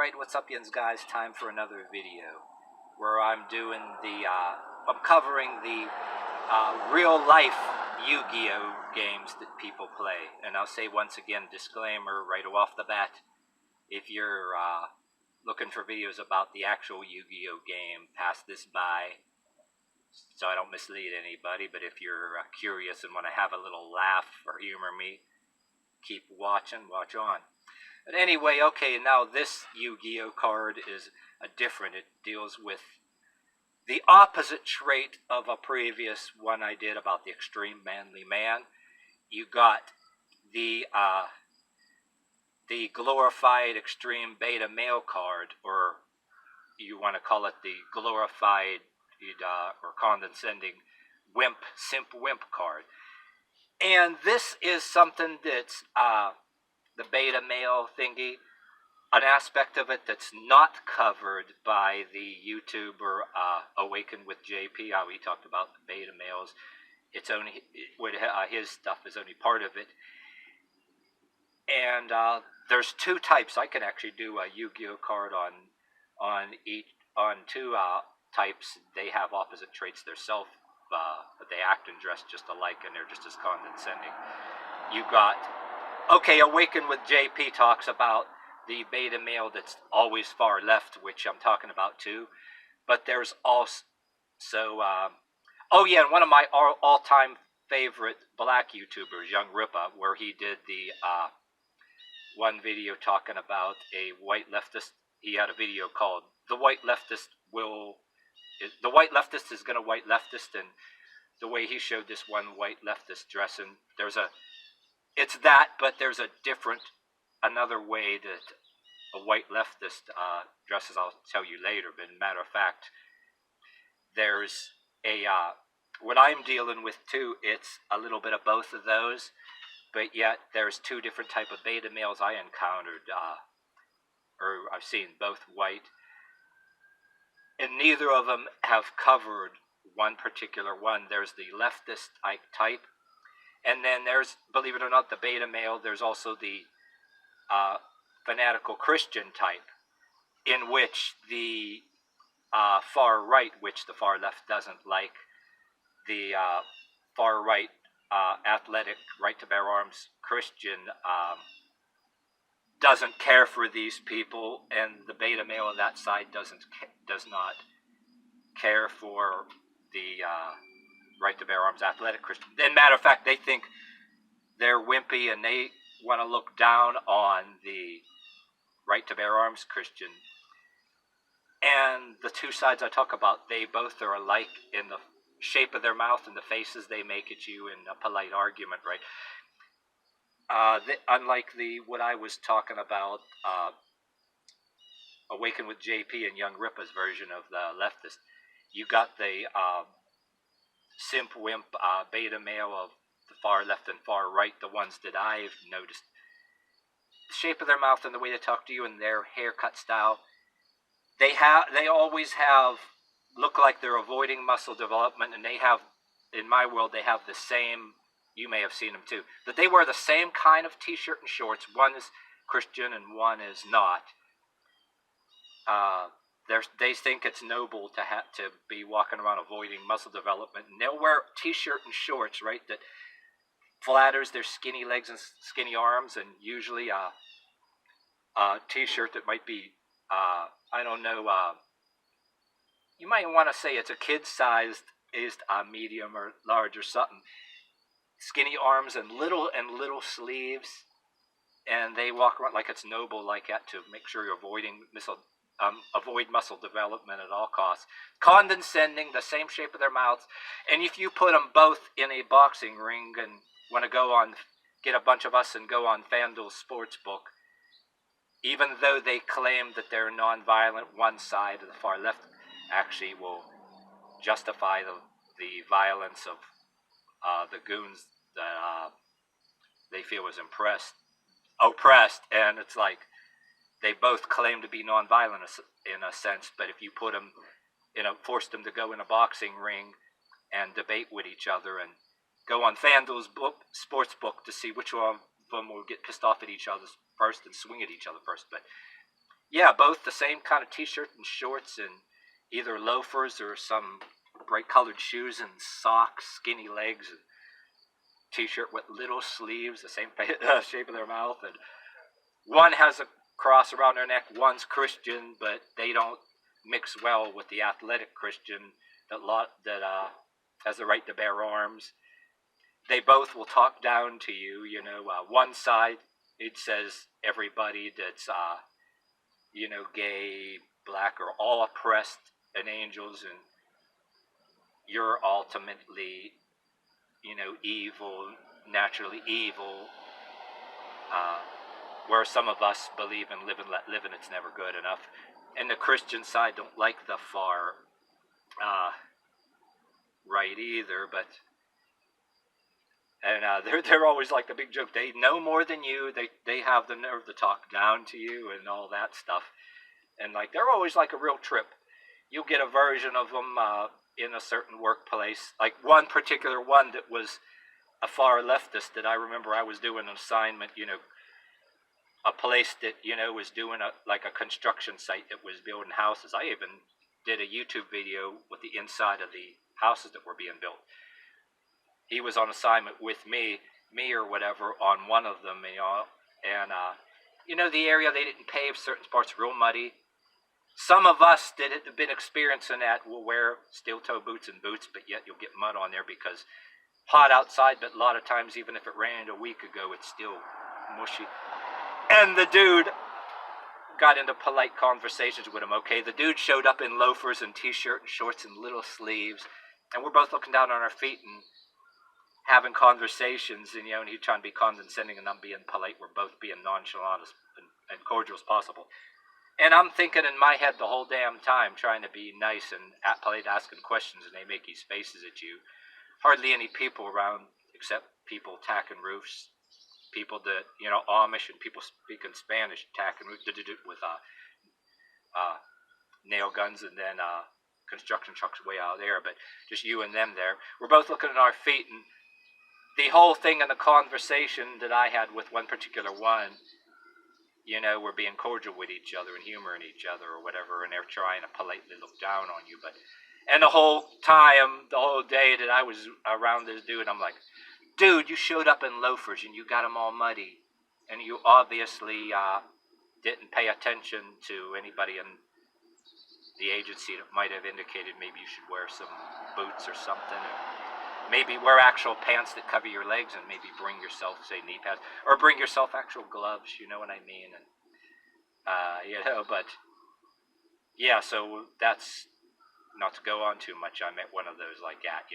Alright, what's up yins guys? Time for another video where I'm doing I'm covering the real life Yu-Gi-Oh games that people play. And I'll say once again, disclaimer right off the bat, if you're looking for videos about the actual Yu-Gi-Oh game, pass this by so I don't mislead anybody. But if you're curious and want to have a little laugh or humor me, keep watching, watch on. But anyway, okay, now this Yu-Gi-Oh card is different. It deals with the opposite trait of a previous one I did about the extreme manly man. You got the glorified extreme beta male card, or you want to call it the glorified or condescending simp wimp card. And this is something that's the beta male thingy, an aspect of it that's not covered by the YouTuber Awaken with JP, how he talked about the beta males. It's only his stuff is only part of it. And there's two types. I can actually do a Yu-Gi-Oh card on two types. They have opposite traits themselves, but they act and dress just alike, and they're just as condescending. You got Awaken with JP talks about the beta male that's always far left, which I'm talking about too. But there's also, and one of my all-time favorite black YouTubers, Young RIPPA, where he did the one video talking about a white leftist. He had a video called "The White Leftist is gonna white leftist," and the way he showed this one white leftist dressing, it's that, but there's another way that a white leftist dresses. I'll tell you later, but in matter of fact, there's what I'm dealing with too, it's a little bit of both of those, but yet there's two different type of beta males I encountered, or I've seen, both white, and neither of them have covered one particular one. There's the leftist type, and then there's, believe it or not, the beta male. There's also the fanatical Christian type, in which the far right, which the far left doesn't like, the far right athletic, right to bear arms Christian doesn't care for these people, and the beta male on that side does not care for the right to bear arms athletic Christian. In matter of fact, they think they're wimpy, and they want to look down on the right to bear arms Christian. And the two sides I talk about, they both are alike in the shape of their mouth and the faces they make at you in a polite argument, right? Unlike what I was talking about, Awaken with JP and Young RIPPA's version of the leftist, you got the simp wimp beta male of the far left and far right, the ones that I've noticed. The shape of their mouth and the way they talk to you and their haircut style, they always look like they're avoiding muscle development, and they have, in my world, they have the same, you may have seen them too, that they wear the same kind of t-shirt and shorts. One is Christian and one is not. They think it's noble to be walking around avoiding muscle development, and they'll wear t-shirt and shorts, right, that flatters their skinny legs and skinny arms, and usually a t-shirt that might be, I don't know, you might want to say it's a kid-sized, is medium or large or something. Skinny arms and little sleeves, and they walk around like it's noble like that, to make sure you're avoid muscle development at all costs. Condescending, the same shape of their mouths, and if you put them both in a boxing ring and want to get a bunch of us and go on FanDuel's Sportsbook, even though they claim that they're nonviolent, one side of the far left actually will justify the violence of the goons that they feel is oppressed, and it's like they both claim to be nonviolent in a sense, but if you put them, force them to go in a boxing ring and debate with each other and go on FanDuel's Sportsbook to see which one of them will get pissed off at each other first and swing at each other first. But Yeah, both the same kind of t-shirt and shorts and either loafers or some bright colored shoes and socks, skinny legs, and t-shirt with little sleeves, the same shape of their mouth. And one has a cross around their neck, one's Christian, but they don't mix well with the athletic Christian that has the right to bear arms. They both will talk down to you. One side, it says everybody that's gay, black, are all oppressed and angels, and you're ultimately, evil, naturally evil. Uh, where some of us believe in live and let live, and it's never good enough. And the Christian side don't like the far right either, but they're always like the big joke. They know more than you. They have the nerve to talk down to you and all that stuff. And like they're always like a real trip. You'll get a version of them in a certain workplace. Like one particular one that was a far leftist that I remember I was doing an assignment. A place that was doing a construction site that was building houses. I even did a YouTube video with the inside of the houses that were being built. He was on assignment with me or whatever on one of them, and the area they didn't pave certain parts, real muddy. Some of us that have been experiencing that will wear steel-toe boots and boots, but yet you'll get mud on there because hot outside, but a lot of times even if it rained a week ago, it's still mushy. And the dude got into polite conversations with him, okay? The dude showed up in loafers and t-shirt and shorts and little sleeves, and we're both looking down on our feet and having conversations, and he's trying to be condescending and I'm being polite. We're both being nonchalant and cordial as possible. And I'm thinking in my head the whole damn time, trying to be nice and polite, asking questions, and they make these faces at you. Hardly any people around except people tacking roofs. People that, Amish and people speaking Spanish, attacking with nail guns, and then construction trucks way out there, but just you and them there. We're both looking at our feet, and the whole thing in the conversation that I had with one particular one, we're being cordial with each other and humoring each other or whatever, and they're trying to politely look down on you. And the whole time, the whole day that I was around this dude, I'm like, dude, you showed up in loafers and you got them all muddy, and you obviously didn't pay attention to anybody in the agency that might have indicated maybe you should wear some boots or something, or maybe wear actual pants that cover your legs, and maybe bring yourself, say, knee pads, or bring yourself actual gloves, you know what I mean? And but yeah, so that's not to go on too much. I met one of those like that,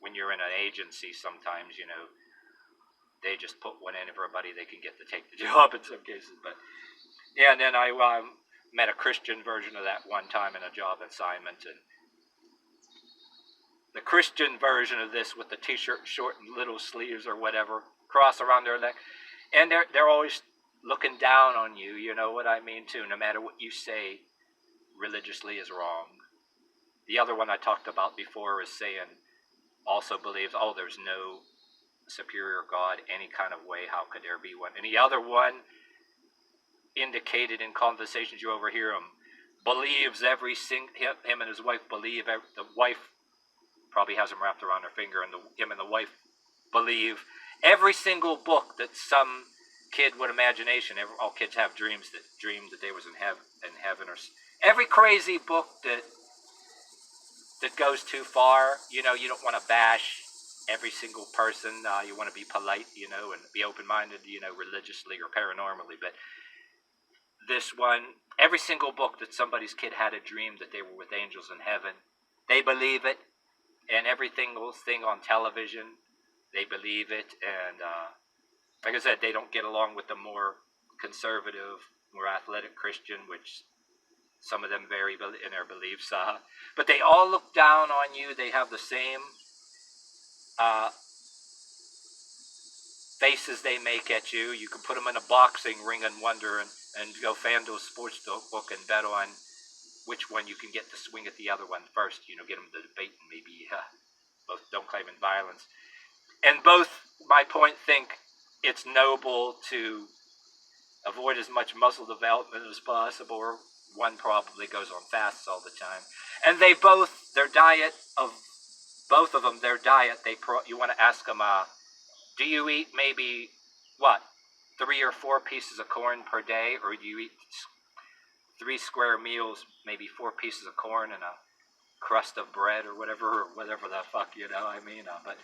when you're in an agency, sometimes, they just put one in everybody they can get to take the job in some cases. But yeah, and then I met a Christian version of that one time in a job assignment, and the Christian version of this with the t-shirt, short and little sleeves or whatever, cross around their leg, and they're always looking down on you. You know what I mean too. No matter what you say religiously is wrong. The other one I talked about before is saying, also believes, there's no superior God any kind of way. How could there be one? And the other one indicated in conversations you overhear him, believes him and his wife believe, the wife probably has him wrapped around her finger, and him and the wife believe every single book that some kid with imagination, all kids have dreams that they was in heaven, or every crazy book that goes too far. You don't want to bash every single person. You want to be polite, and be open-minded, religiously or paranormally. But this one, every single book that somebody's kid had a dream that they were with angels in heaven, they believe it. And every single thing on television, they believe it. And like I said, they don't get along with the more conservative, more athletic Christian, which some of them vary in their beliefs. But they all look down on you. They have the same faces they make at you. You can put them in a boxing ring and wonder, and go FanDuel Sportsbook and bet on which one you can get to swing at the other one first. Get them to debate, and maybe both don't claim in violence. And both, my point, think it's noble to avoid as much muscle development as possible, or one probably goes on fasts all the time. And they both, their diet of, both of them, their diet, you want to ask them, do you eat maybe, what, 3 or 4 pieces of corn per day, or do you eat 3 square meals, maybe 4 pieces of corn and a crust of bread or whatever the fuck, I mean. But